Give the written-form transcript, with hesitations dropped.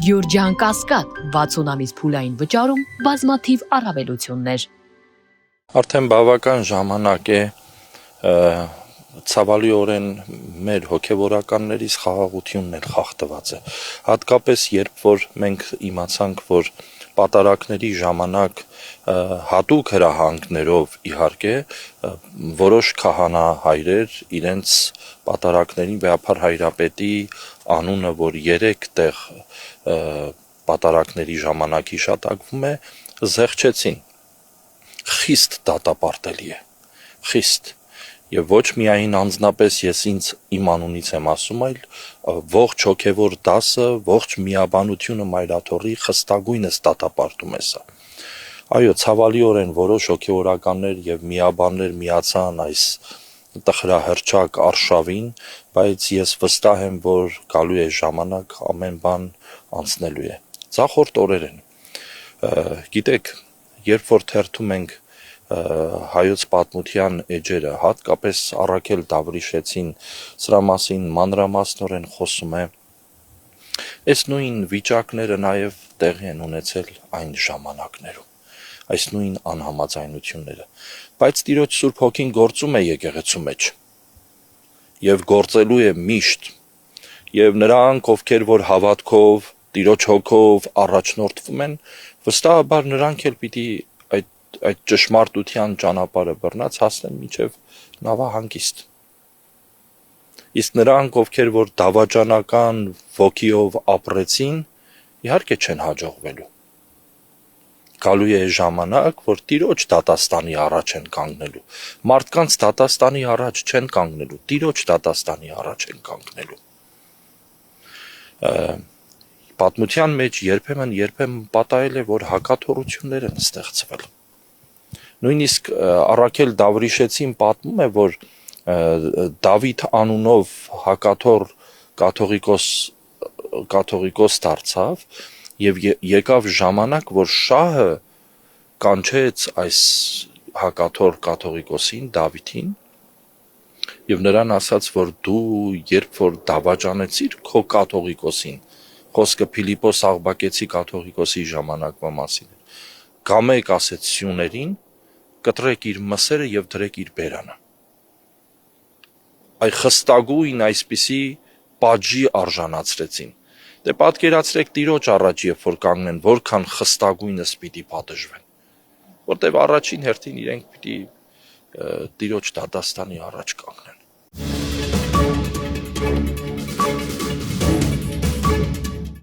Գյուրջան Կասկադ 60 ամիս փուլային վճարում բազմաթիվ առավելություններ։ Արդեն բավական ժամանակ է ցավալիորեն մեր հոգևորականներից խաղաղությունն էլ խախտված է։ Հատկապես երբ որ մենք իմացանք, որ պատարակների ժամանակ հատուկ հրահանգներով իհարկե որոշ քահանահայրեր իրենց պատարակներին Վեհափար Հայրապետի անունը, որ 3 տեղ պատարակների ժամանակ հիշատակվում է, զեղչեցին։ Խիստ դատապարտելի է, խիստ, եւ ոչ միայն անձնապես ես իմ անունից եմ ասում, այլ ողջ հոգևոր դասը, ողջ միաբանությունը Մայրաթորի խստագույնս դատապարտում է սա։ Այո, ցավալիորեն որոշ հոգևորականներ եւ միաբաններ միացան այս տխրահռչակ արշավին, բայց ես վստահ եմ, որ գալու է ժամանակ, ամեն բան անցնելու է։ Ձախորդ օրեր են։ Գիտեք, երբ որ թերթում ենք հայոց պատմության էջերը, հատկապես Առաքել Դավրիշեցին սրա մասին մանրամասնորեն խոսում է, այս նույն վիճակները նաև տեղի են ունեցել այն ժամանակներում, այս նույն անհամաձայնությունները, բայց Տիրոջ Սուրբ Հոգին գործում է եկեղեցու մեջ եւ գործելու է միշտ, եւ նրանք, ովքեր որ հավատքով, Տիրոջ Հոգով առաջնորդվում են, վստահաբար նրանք էլ պիտի այդ ճշմարտության ճանապարհը բռնած հասնեն մինչև նավահանգիստ։ Իսկ նրանք, ովքեր որ դավաճանական ոգիով ապրեցին, իհարկե չեն հաջողվելու։ Գալու է ժամանակ, որ Տիրոջ դատաստանի առաջ են կանգնելու։ Մարդկանց դատաստանի առաջ չեն կանգնելու, Տիրոջ դատաստանի առաջ են կանգնելու։ Պատմության մեջ երբեմն պատահել է, որ հակաթորություններ են ստեղծվել։ Նույնիսկ Առաքել Դավրիշեցին պատմում է, որ Դավիթ անունով հակաթոր կաթողիկոս դարձավ եւ եկավ ժամանակ, որ շահը կանչեց այս հակաթոր կաթողիկոսին Դավիթին եւ նրան ասաց, որ դու երբ որ դավաճանեցիր քո կաթողիկոսին, խոսքը Փիլիպոս Աղբակեցի կաթողիկոսի ժամանակվա մասին է, գամեք ասեց սյուներին, կտրեք իր մսերը եւ դրեք իր բերանը։ Այ խստագույն այսպիսի պատժի արժանացրեցին։ Դե պատկերացրեք Տիրոջ առաջ, երբ որ կանգնեն, որքան խստագույնս պիտի պատժվեն, որտեւ առաջին հերթին իրենք պիտի Տիրոջ դատաստանի առաջ կանգնեն։